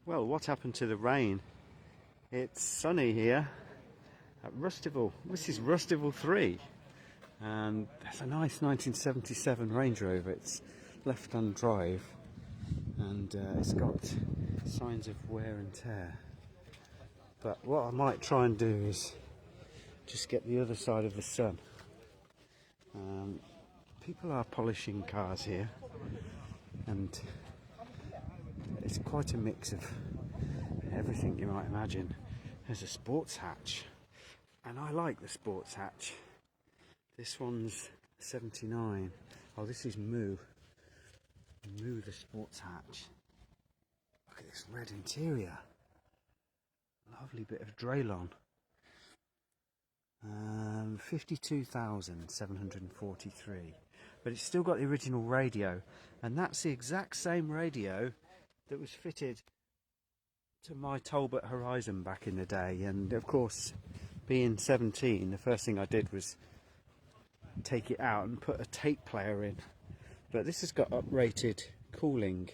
Well, what happened to the rain? It's sunny here at Rustival. This is Rustival 3, and there's a nice 1977 Range Rover. It's left-hand drive, and it's got signs of wear and tear. But what I might try and do is just get the other side of the sun. People are polishing cars here, and it's quite a mix of everything you might imagine. There's a sports hatch, and I like the sports hatch. This one's 79. Oh, this is Moo the sports hatch. Look at this red interior. Lovely bit of Draylon. 52,743, but it's still got the original radio, and that's the exact same radio that was fitted to my Talbot Horizon back in the day. And of course, being 17, the first thing I did was take it out and put a tape player in. But this has got uprated cooling,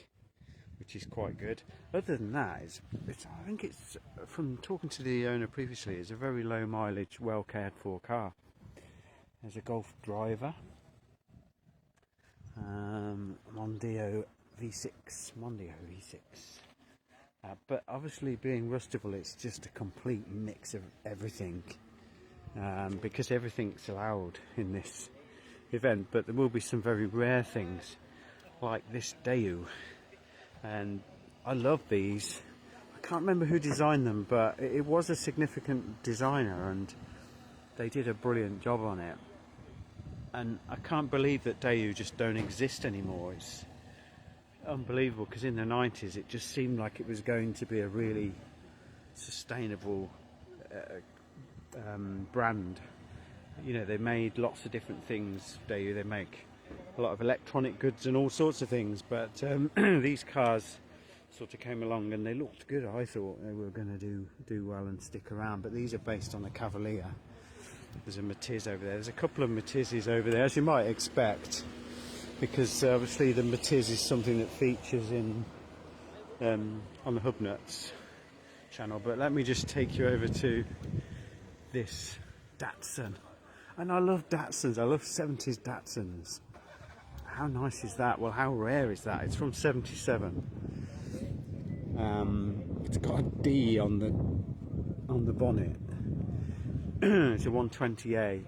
which is quite good. Other than that, I think it's, from talking to the owner previously, it's a very low mileage, well cared for car. There's a Golf driver, Mondeo V6. But obviously, being Rustival, it's just a complete mix of everything, because everything's allowed in this event. But there will be some very rare things, like this Daewoo. And I love these. I can't remember who designed them, but it was a significant designer, and they did a brilliant job on it. And I can't believe that Daewoo just don't exist anymore. It's unbelievable, because in the 90s it just seemed like it was going to be a really sustainable brand. You know, they made lots of different things. They make a lot of electronic goods and all sorts of things, but these cars sort of came along and they looked good. I thought they were going to do well and stick around, but these are based on a Cavalier. There's a Matiz over there. There's a couple of Matizes over there, as you might expect, because obviously the Matiz is something that features in on the Hub Nuts channel. But let me just take you over to this Datsun. And I love Datsuns. I love 70s Datsuns. How nice is that? Well, how rare is that? It's from 77. It's got a D on the bonnet. It's a 120A.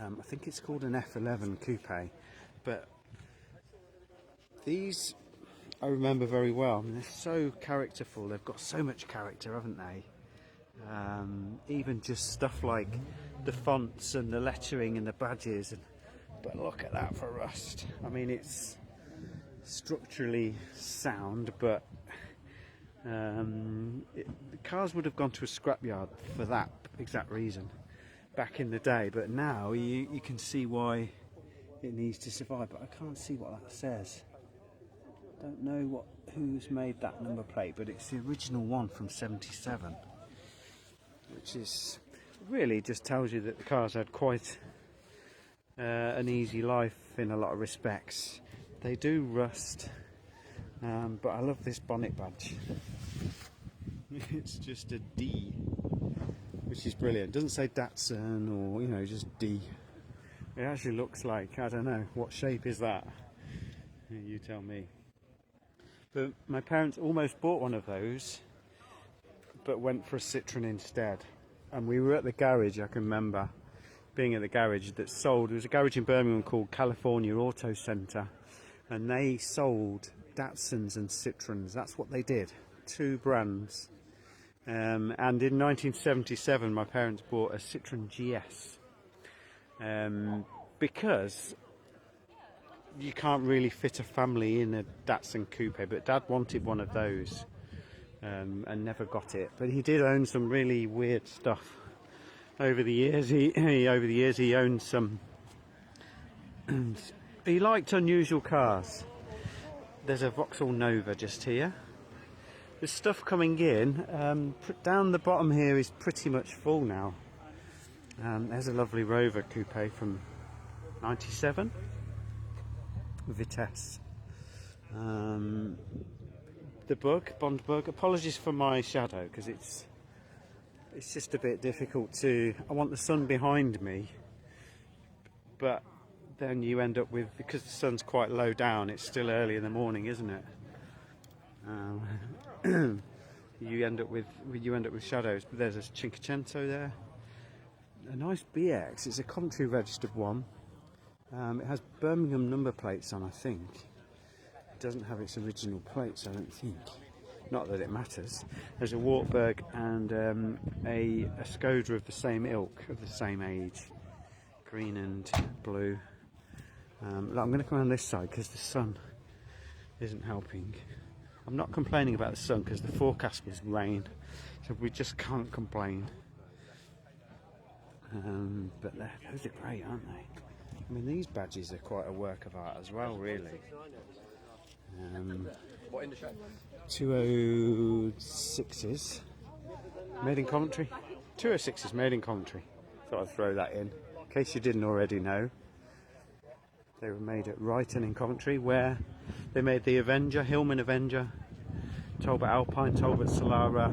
I think it's called an F11 coupe. But these I remember very well. I mean, they're so characterful. They've got so much character, haven't they? Even just stuff like the fonts and the lettering and the badges. But look at that for rust. I mean, it's structurally sound, but the cars would have gone to a scrapyard for that exact reason back in the day. But now you can see why it needs to survive. But I can't see what that says. Don't know who's made that number plate, but it's the original one from 77, which is really just tells you that the cars had quite an easy life in a lot of respects. They do rust, but I love this bonnet badge. It's just a D, which is brilliant. It doesn't say Datsun or, you know, just D. It actually looks like, I don't know, what shape is that? You tell me. But my parents almost bought one of those, but went for a Citroen instead. And we were at the garage, I can remember being at the garage that sold, there was a garage in Birmingham called California Auto Centre, and they sold Datsuns and Citroens. That's what they did, two brands. And in 1977 my parents bought a Citroen GS, because you can't really fit a family in a Datsun coupe, but Dad wanted one of those, and never got it. But he did own some really weird stuff over the years. He owned some. He liked unusual cars. There's a Vauxhall Nova just here. The stuff coming in down the bottom here is pretty much full now. There's a lovely Rover coupe from 97. Vitesse. the Bond bug. Apologies for my shadow, because it's just a bit difficult to. I want the sun behind me, but then you end up with, because the sun's quite low down, it's still early in the morning, isn't it? you end up with shadows. But there's a Cinquecento there, a nice BX. It's a Coventry registered one. It has Birmingham number plates on, I think. It doesn't have its original plates, I don't think. Not that it matters. There's a Wartburg and a Skoda of the same ilk, of the same age, green and blue. I'm going to come on this side because the sun isn't helping. I'm not complaining about the sun because the forecast was rain, so we just can't complain. But those are great, aren't they? I mean, these badges are quite a work of art as well, really. 206s, made in Coventry. 206s, made in Coventry. Thought I'd throw that in case you didn't already know. They were made at Ryton in Coventry, where they made the Avenger, Hillman Avenger, Talbot Alpine, Talbot Solara,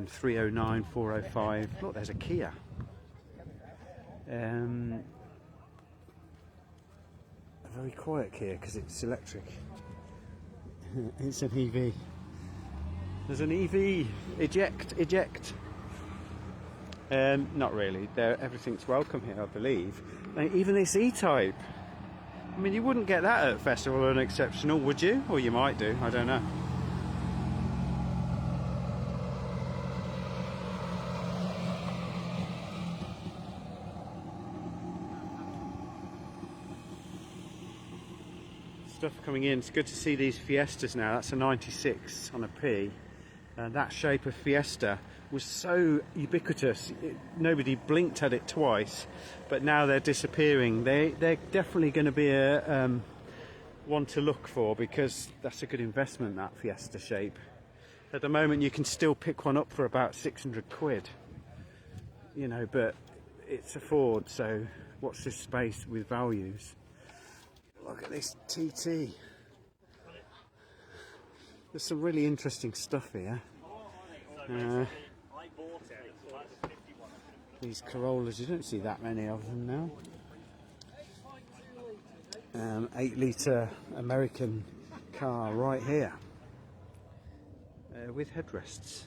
309, 405. Look, there's a Kia. A very quiet Kia because it's electric. It's an EV. There's an EV. Eject. Not really. Everything's welcome here, I believe. Even this E-Type. I mean, you wouldn't get that at Festival or an Exceptional, would you? Or you might do, I don't know. Stuff coming in. It's good to see these Fiestas now. That's a 96 on a P. That shape of Fiesta was so ubiquitous, nobody blinked at it twice, but now they're disappearing. They're definitely going to be a one to look for, because that's a good investment, that Fiesta shape. At the moment you can still pick one up for about 600 quid, you know, but it's a Ford, so what's this space with values? Look at this TT. There's some really interesting stuff here. These Corollas, you don't see that many of them now. 8 litre American car right here, with headrests.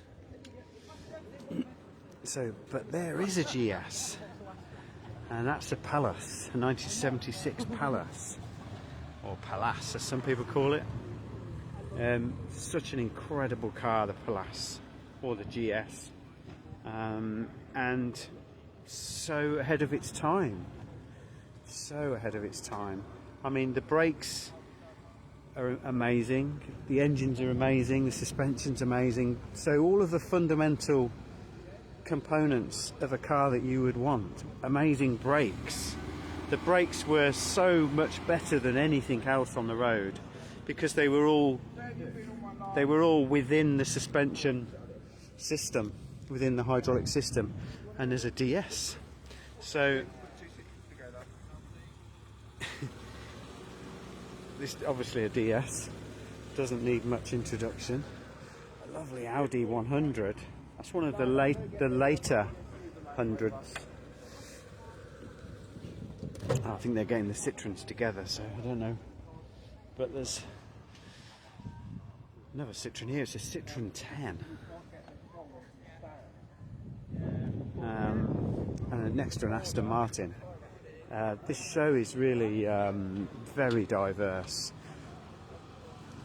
So, but there is a GS, and that's a Palace, a 1976 Palace, or Palace as some people call it. Such an incredible car, the Palace, or the GS, and so ahead of its time. So ahead of its time. I mean, the brakes are amazing, the engines are amazing, the suspension's amazing. So all of the fundamental components of a car that you would want. Amazing brakes. The brakes were so much better than anything else on the road, because they were all within the suspension system, within the hydraulic system, and there's a DS. So this is obviously a DS, doesn't need much introduction. A lovely Audi 100. That's one of the later hundreds. I think they're getting the Citroens together, so I don't know. But there's another Citroen here. It's a Citroen 10. And next to an Aston Martin. This show is really very diverse.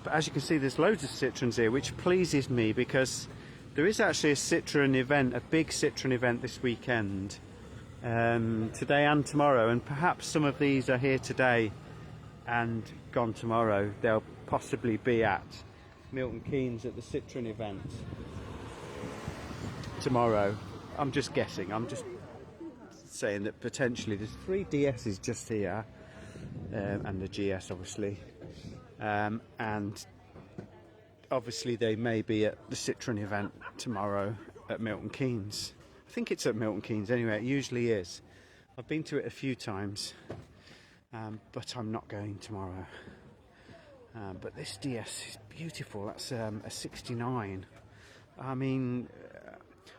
But as you can see, there's loads of Citroens here, which pleases me, because there is actually a Citroen event, a big Citroen event this weekend, today and tomorrow, and perhaps some of these are here today and gone tomorrow. They'll possibly be at Milton Keynes at the Citroen event tomorrow. I'm just guessing, I'm just saying that potentially there's 3 DS's just here, and the GS obviously, and obviously they may be at the Citroen event tomorrow at Milton Keynes. I think it's at Milton Keynes anyway, it usually is. I've been to it a few times, but I'm not going tomorrow. But this DS is beautiful. That's a 69. I mean,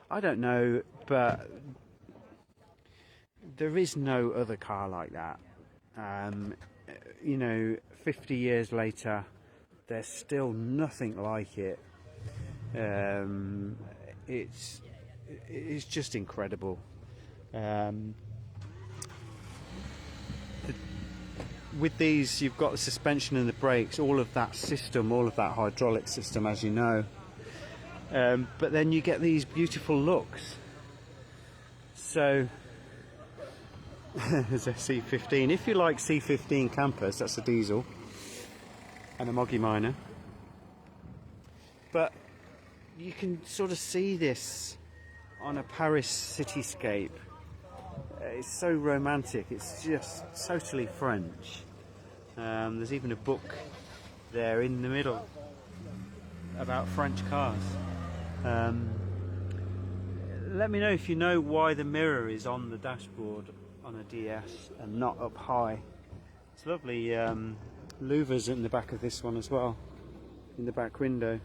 I don't know, but there is no other car like that. You know, 50 years later, there's still nothing like it. It's just incredible. With these, you've got the suspension and the brakes, all of that system, all of that hydraulic system, as you know. But then you get these beautiful looks. So there's a C15. If you like C15 campers, that's a diesel and a Moggy Minor. But you can sort of see this on a Paris cityscape. It's so romantic. It's just totally French. There's even a book there in the middle about French cars. Let me know if you know why the mirror is on the dashboard on a DS and not up high. It's lovely louvers in the back of this one as well, in the back window,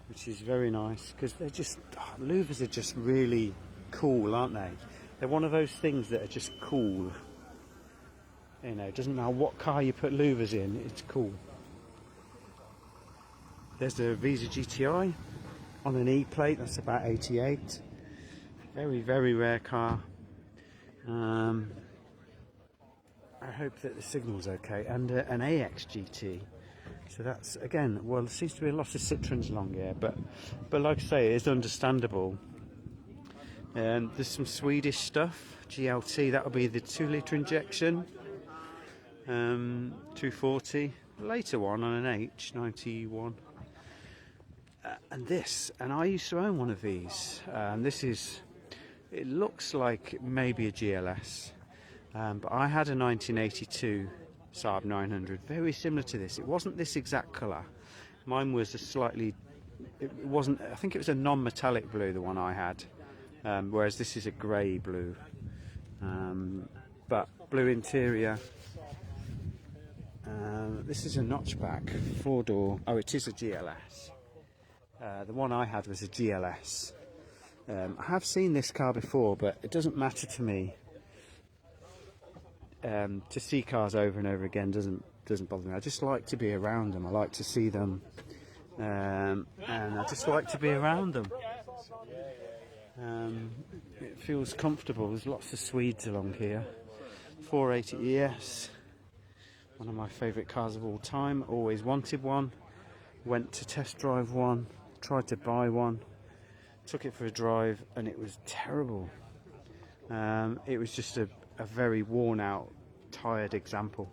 which is very nice, because they're just, louvers are just really cool, aren't they? They're one of those things that are just cool. You know, it doesn't matter what car you put louvers in, it's cool. There's the Visa GTI on an E plate, that's about 88. Very, very rare car. I hope that the signal's okay. And an AX GT. So that's, again, well, there seems to be a lot of Citroens along here, but like I say, it's understandable. There's some Swedish stuff, GLT, that'll be the 2-litre injection, 240, later one on an H91. And this, and I used to own one of these. This is, it looks like maybe a GLS, but I had a 1982 Saab 900, very similar to this. It wasn't this exact colour. Mine was a slightly, it wasn't, I think it was a non-metallic blue, the one I had, whereas this is a grey blue, but blue interior. This is a notchback, 4-door, oh, it is a GLS. The one I had was a GLS. I have seen this car before, but it doesn't matter to me. To see cars over and over again doesn't bother me. I just like to be around them. I like to see them, and I just like to be around them. It feels comfortable. There's lots of Swedes along here. 480 ES, one of my favourite cars of all time. Always wanted one. Went to test drive one. Tried to buy one. Took it for a drive, and it was terrible. It was just a very worn out, tired example.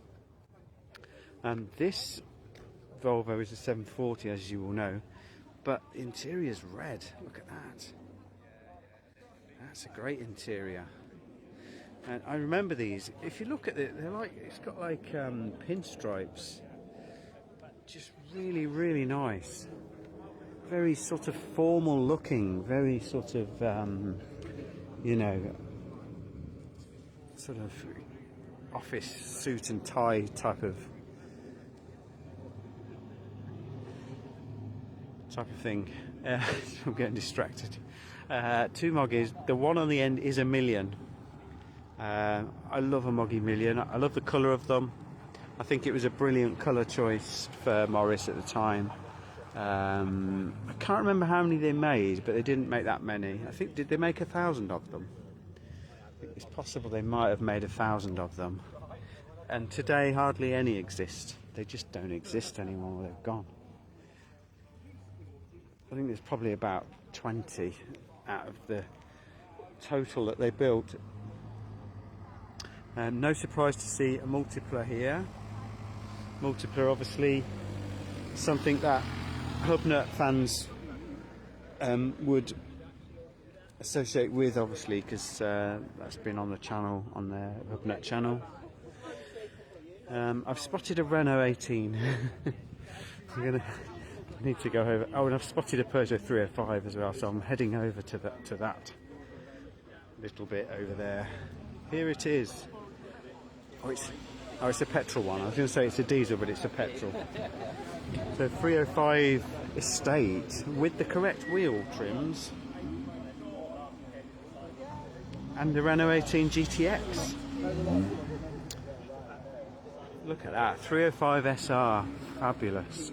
And this Volvo is a 740, as you all know, but the interior's red. Look at that. That's a great interior. And I remember these. If you look at it, they're like, it's got like pinstripes. Just really, really nice. Very sort of formal looking, very sort of, you know, sort of office suit and tie type of thing. I'm getting distracted. Two Moggies. The one on the end is a million. I love a Moggy Million. I love the colour of them. I think it was a brilliant colour choice for Morris at the time. I can't remember how many they made, but they didn't make that many. I think, did they make 1,000 of them? I think it's possible they might have made 1,000 of them. And today hardly any exist. They just don't exist anymore. They've gone. I think there's probably about 20 out of the total that they built. No surprise to see a multipler here. Multipler, obviously, something that Hubnut fans would associate with, obviously, because that's been on the channel, on their Hubnut channel. I've spotted a Renault 18. I need to go over. Oh, and I've spotted a Peugeot 305 as well, so I'm heading over to that little bit over there. Here it is. Oh, Oh, it's a petrol one. I was going to say it's a diesel, but it's a petrol. So 305 Estate with the correct wheel trims. And the Renault 18 GTX. Look at that, 305 SR, fabulous.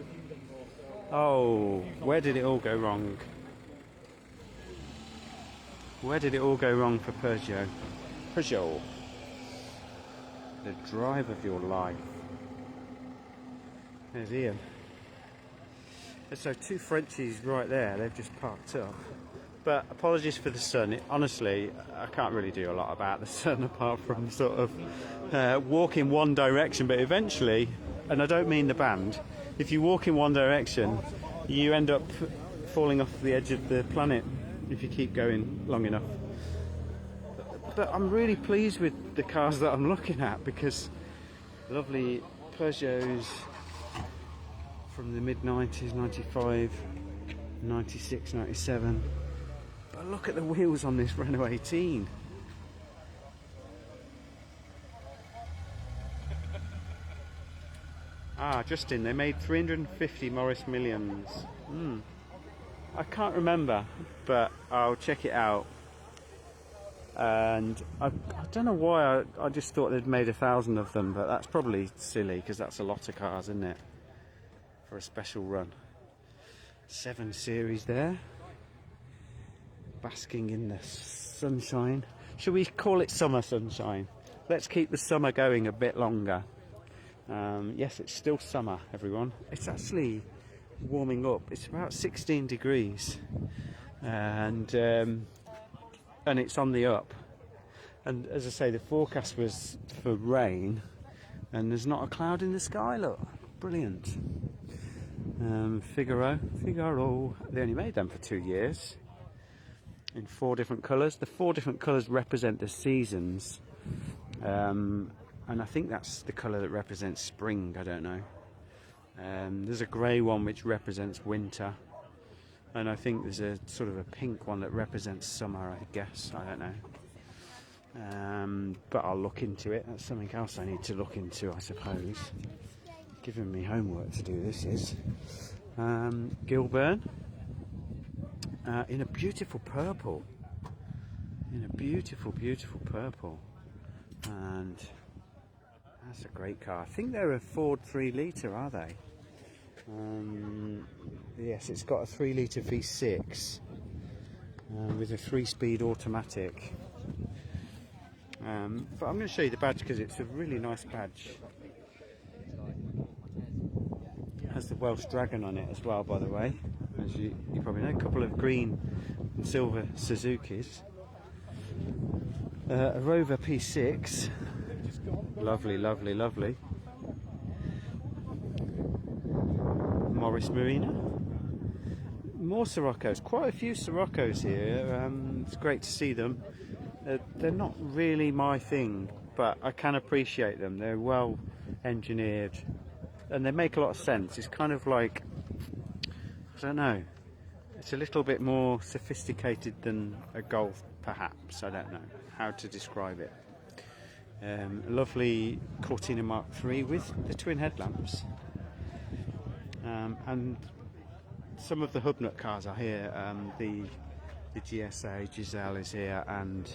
Oh, where did it all go wrong? Where did it all go wrong for Peugeot? Peugeot, the drive of your life. There's Ian. And so two Frenchies right there, they've just parked up. But apologies for the sun. Honestly, I can't really do a lot about the sun apart from sort of walk in one direction. But eventually, and I don't mean the band, if you walk in one direction, you end up falling off the edge of the planet if you keep going long enough. But I'm really pleased with the cars that I'm looking at, because lovely Peugeots from the mid-90s, 95, 96, 97. But look at the wheels on this Renault 18. Ah, Justin, they made 350 Morris Millions. I can't remember, but I'll check it out. And I don't know why, I just thought they'd made 1,000 of them, but that's probably silly, because that's a lot of cars, isn't it, for a special run. 7 Series there, basking in the sunshine. Should we call it summer sunshine? Let's keep the summer going a bit longer. Yes, it's still summer, everyone. It's actually warming up. It's about 16 degrees, and it's on the up. And as I say, the forecast was for rain, and there's not a cloud in the sky. Look, brilliant. Figaro. They only made them for 2 years in 4 different colours. The 4 different colours represent the seasons, and I think that's the colour that represents spring. I don't know. There's a grey one which represents winter, and I think there's a sort of a pink one that represents summer, I guess. I don't know. But I'll look into it. That's something else I need to look into, I suppose. Giving me homework to do, this is. Gilburn. In a beautiful purple. In a beautiful, beautiful purple. And that's a great car. I think they're a Ford 3 litre, are they? Yes, it's got a 3 litre V6 with a 3-speed automatic. But I'm going to show you the badge because it's a really nice badge. It has the Welsh Dragon on it as well, by the way, as you probably know. A couple of green and silver Suzukis. A Rover P6. Lovely, lovely, lovely. Morris Marina. More Siroccos. Quite a few Siroccos here. It's great to see them. They're not really my thing, but I can appreciate them. They're well engineered and they make a lot of sense. It's kind of like, I don't know, it's a little bit more sophisticated than a Golf, perhaps. I don't know how to describe it. Lovely Cortina Mark III with the twin headlamps. And some of the Hubnut cars are here. The GSA Giselle is here, and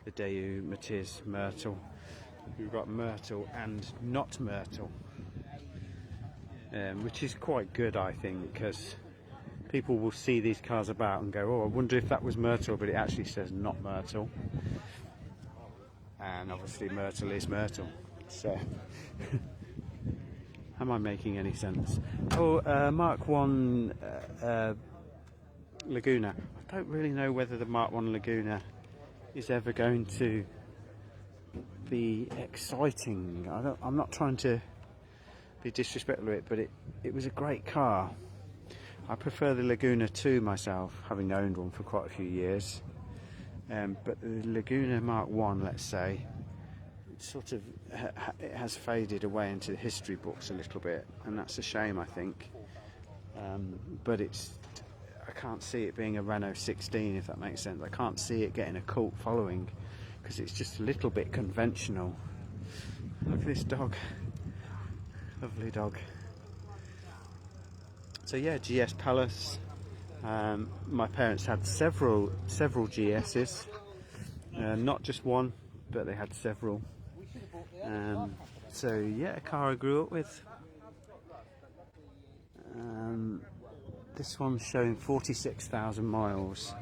the Daewoo Matiz Myrtle. We've got Myrtle and not Myrtle, which is quite good, I think, because people will see these cars about and go, oh, I wonder if that was Myrtle, but it actually says not Myrtle. And obviously Myrtle is Myrtle. So am I making any sense? Oh, Mark 1 Laguna. I don't really know whether the Mark 1 Laguna is ever going to be exciting. I'm not trying to be disrespectful to it, but it was a great car. I prefer the Laguna 2 myself, having owned one for quite a few years. But the Laguna Mark 1, let's say, it sort of it has faded away into the history books a little bit, and that's a shame, I think. But I can't see it being a Renault 16, if that makes sense. I can't see it getting a cult following because it's just a little bit conventional. Look at this dog. Lovely dog. So yeah, GS Palace. My parents had several GS's, not just one, but they had several. So yeah, a car I grew up with. This one's showing 46,000 miles.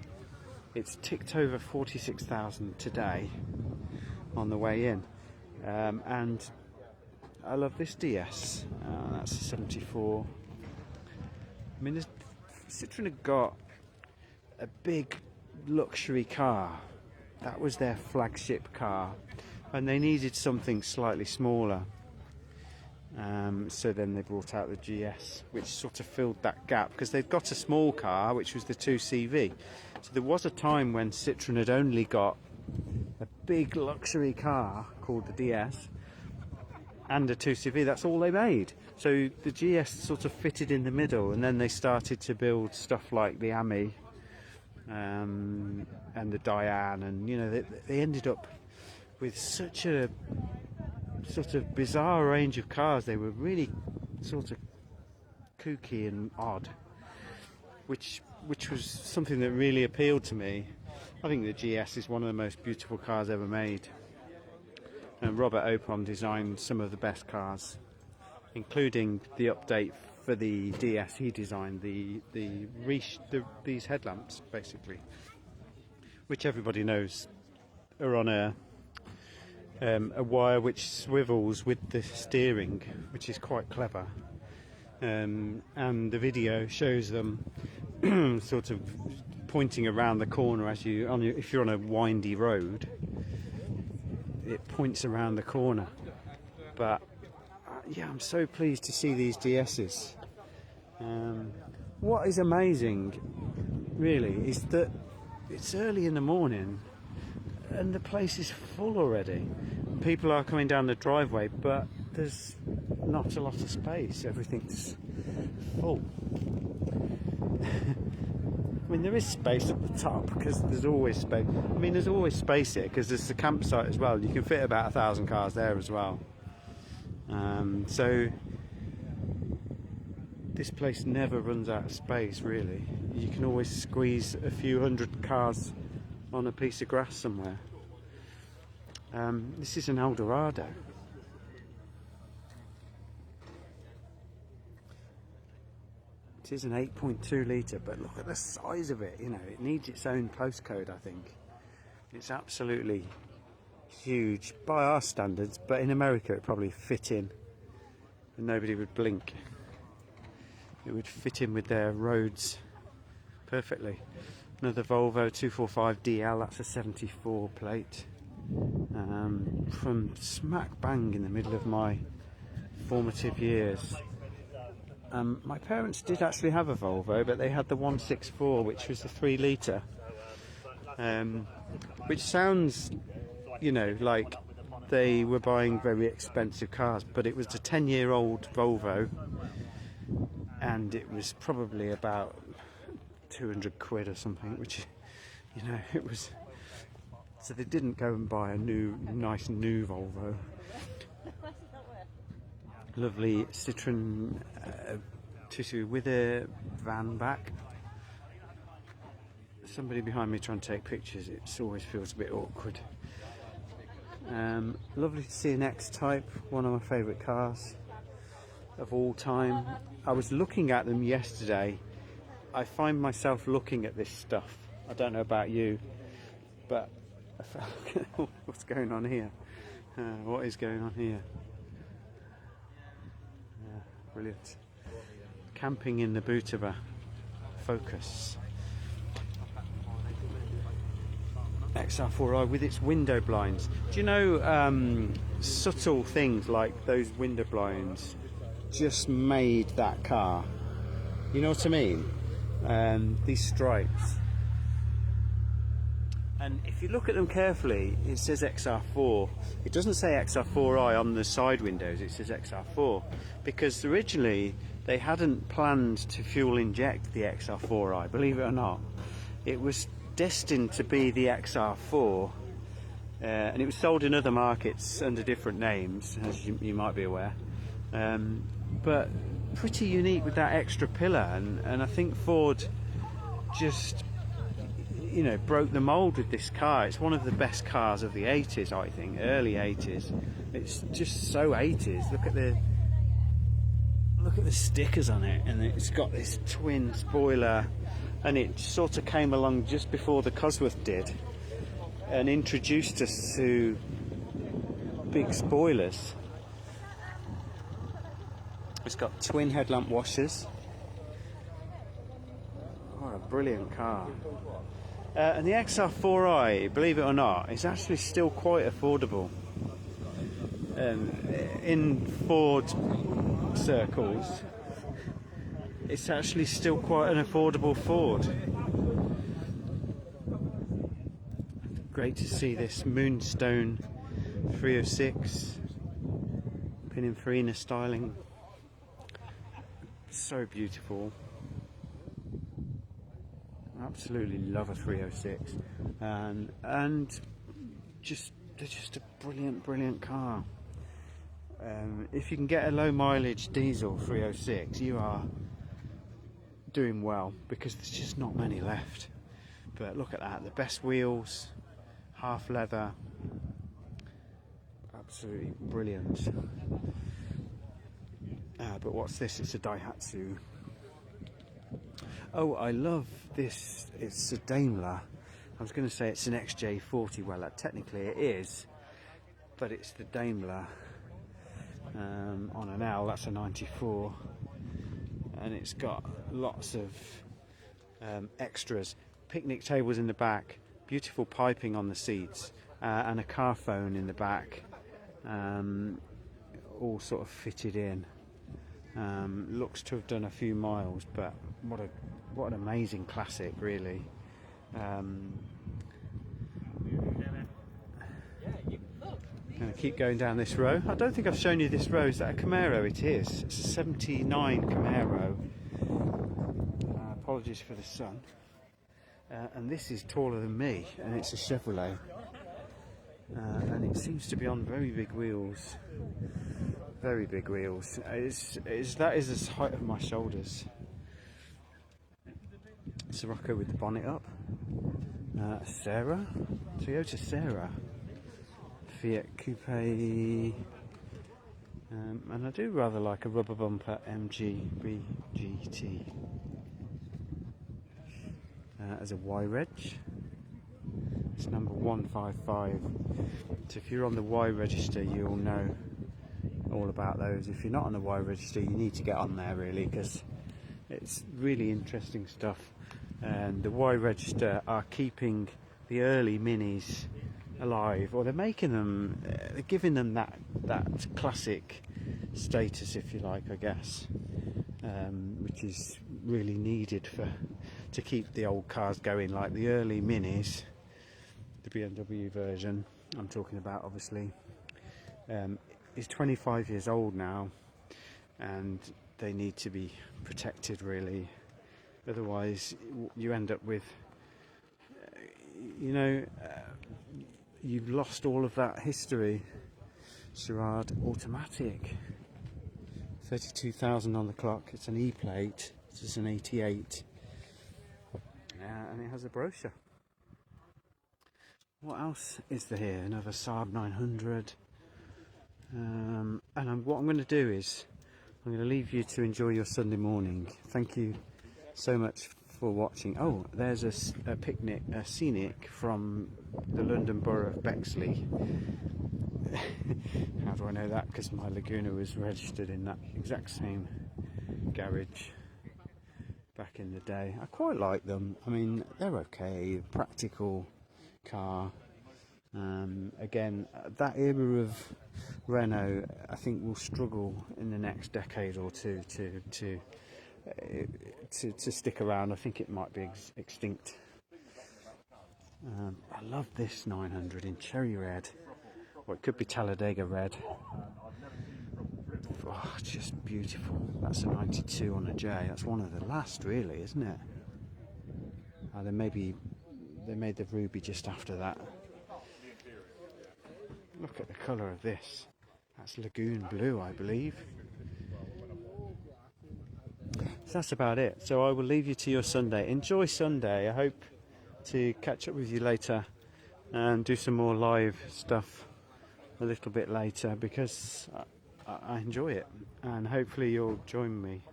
It's ticked over 46,000 today on the way in, and I love this DS. That's a 74. I mean, Citroen had got a big luxury car. That was their flagship car, and they needed something slightly smaller. So then they brought out the GS, which sort of filled that gap, because they'd got a small car, which was the 2CV. So there was a time when Citroen had only got a big luxury car called the DS and a 2CV. That's all they made. So the GS sort of fitted in the middle, and then they started to build stuff like the Ami and the Diane, and you know, they ended up with such a sort of bizarre range of cars. They were really sort of kooky and odd, which was something that really appealed to me. I think the GS is one of the most beautiful cars ever made, and Robert Opon designed some of the best cars, including the update for the DS. He designed these headlamps, basically, which everybody knows are on a wire which swivels with the steering, which is quite clever. And the video shows them sort of pointing around the corner as if you're on a windy road. It points around the corner. But yeah, I'm so pleased to see these DS's. What is amazing, really, is that it's early in the morning and the place is full already. People are coming down the driveway, but there's not a lot of space. Everything's full. I mean, there is space at the top, because there's always space. I mean, there's always space here, because there's a campsite as well. You can fit about 1,000 cars there as well. So this place never runs out of space, really. You can always squeeze a few hundred cars on a piece of grass somewhere. This is an Eldorado. It is an 8.2 litre, but look at the size of it. You know, it needs its own postcode, I think. It's absolutely huge by our standards, but in America it probably fit in and nobody would blink. It would fit in with their roads perfectly. Another Volvo 245DL, that's a 74 plate. From smack bang in the middle of my formative years. My parents did actually have a Volvo, but they had the 164, which was the 3 litre, which sounds, you know, like they were buying very expensive cars, but it was a 10-year-old Volvo, and it was probably about 200 quid or something, which, you know, it was. So they didn't go and buy a nice new Volvo. Lovely Citroen 2CV with a van back. Somebody behind me trying to take pictures. It always feels a bit awkward. Lovely to see an X-Type, one of my favourite cars of all time. I was looking at them yesterday. I find myself looking at this stuff. I don't know about you, but I felt, what's going on here? What is going on here? Brilliant. Camping in the boot of a Focus. XR4i with its window blinds. Do you know subtle things like those window blinds just made that car? You know what I mean? These stripes. And if you look at them carefully, it says XR4. It doesn't say XR4i on the side windows, it says XR4. Because originally they hadn't planned to fuel inject the XR4i, believe it or not. It was destined to be the XR4, and it was sold in other markets under different names, as you might be aware. But pretty unique with that extra pillar, and I think Ford just, you know, broke the mould with this car. It's one of the best cars of the 80s, I think, early 80s. It's just so 80s. Look at the stickers on it, and it's got this twin spoiler, and it sort of came along just before the Cosworth did and introduced us to big spoilers. It's got twin headlamp washers. What a brilliant car. And the XR4i, believe it or not, is actually still quite affordable. In Ford circles, it's actually still quite an affordable Ford. Great to see this Moonstone 306 Pininfarina styling. So beautiful. Absolutely love a 306, and they're just a brilliant car. If you can get a low mileage diesel 306, you are doing well, because there's just not many left. But look at that, the best wheels, half leather, absolutely brilliant. But what's this? It's a Daihatsu. Oh, I love this. It's a Daimler. I was going to say it's an XJ40. Well, technically it is, but it's the Daimler on an L. That's a 94, and it's got lots of extras. Picnic tables in the back, beautiful piping on the seats, and a car phone in the back, all sort of fitted in. Looks to have done a few miles, but what an amazing classic, really. Going to keep going down this row. I don't think I've shown you this row. Is that a Camaro? It is. It's a 79 Camaro. Apologies for the sun. And this is taller than me, and it's a Chevrolet. And it seems to be on very big wheels. Very big wheels. That is the height of my shoulders. Sirocco with the bonnet up. Sarah, Toyota Sarah, Fiat Coupe, and I do rather like a rubber bumper MG GT. As a Y-Reg, it's number 155. So if you're on the Y register, you'll know all about those. If you're not on the Y register, you need to get on there, really, because it's really interesting stuff. And the Y register are keeping the early minis alive, or they're making them, they're giving them that classic status, if you like, I guess, which is really needed to keep the old cars going. Like the early minis, the BMW version I'm talking about, obviously, is 25 years old now, and they need to be protected, really. Otherwise you end up with, you've lost all of that history. Gerard automatic, 32,000 on the clock. It's an E-plate. This is an 88, and it has a brochure. What else is there here? Another Saab 900. What I'm going to do is I'm going to leave you to enjoy your Sunday morning. Thank you so much for watching. Oh, there's a picnic, a scenic from the London Borough of Bexley. How do I know that? Because my Laguna was registered in that exact same garage back in the day. I quite like them. I mean, they're okay, practical car. Again, that era of Renault, I think, will struggle in the next decade or two to stick around. I think it might be extinct. I love this 900 in cherry red. Well, it could be Talladega red. Oh, just beautiful. That's a 92 on a J. That's one of the last, really, isn't it? They made the Ruby just after that. Look at the colour of this. That's lagoon blue, I believe. So that's about it. So I will leave you to your Sunday. Enjoy Sunday. I hope to catch up with you later and do some more live stuff a little bit later, because I enjoy it, and hopefully you'll join me.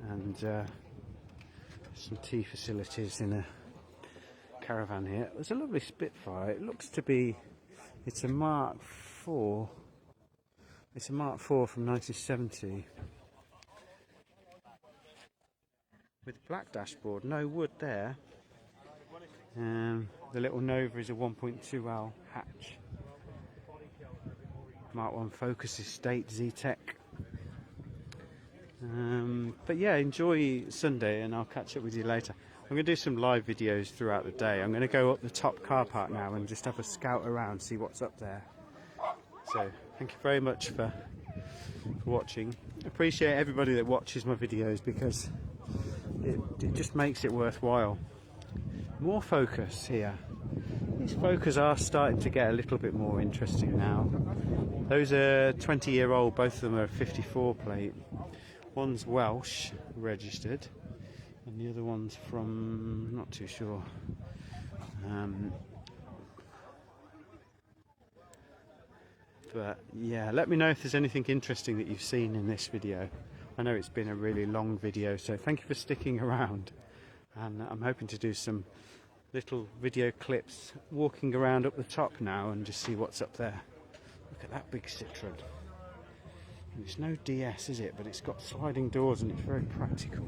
And some tea facilities in a caravan here. There's a lovely Spitfire. It looks to be, it's a Mark IV. It's a Mark IV from 1970 with black dashboard, no wood there. The little Nova is a 1.2L hatch. Mark 1 Focus Estate Z-Tech. But yeah, enjoy Sunday, and I'll catch up with you later. I'm going to do some live videos throughout the day. I'm going to go up the top car park now and just have a scout around, see what's up there. So thank you very much for watching. Appreciate everybody that watches my videos, because it just makes it worthwhile. More Focus here. These Focus are starting to get a little bit more interesting now. Those are 20-year-old, both of them are 54 plate. One's Welsh registered, and the other one's from, not too sure. But yeah, let me know if there's anything interesting that you've seen in this video. I know it's been a really long video, so thank you for sticking around. And I'm hoping to do some little video clips walking around up the top now and just see what's up there. Look at that big Citroen. It's no DS, is it? But it's got sliding doors and it's very practical.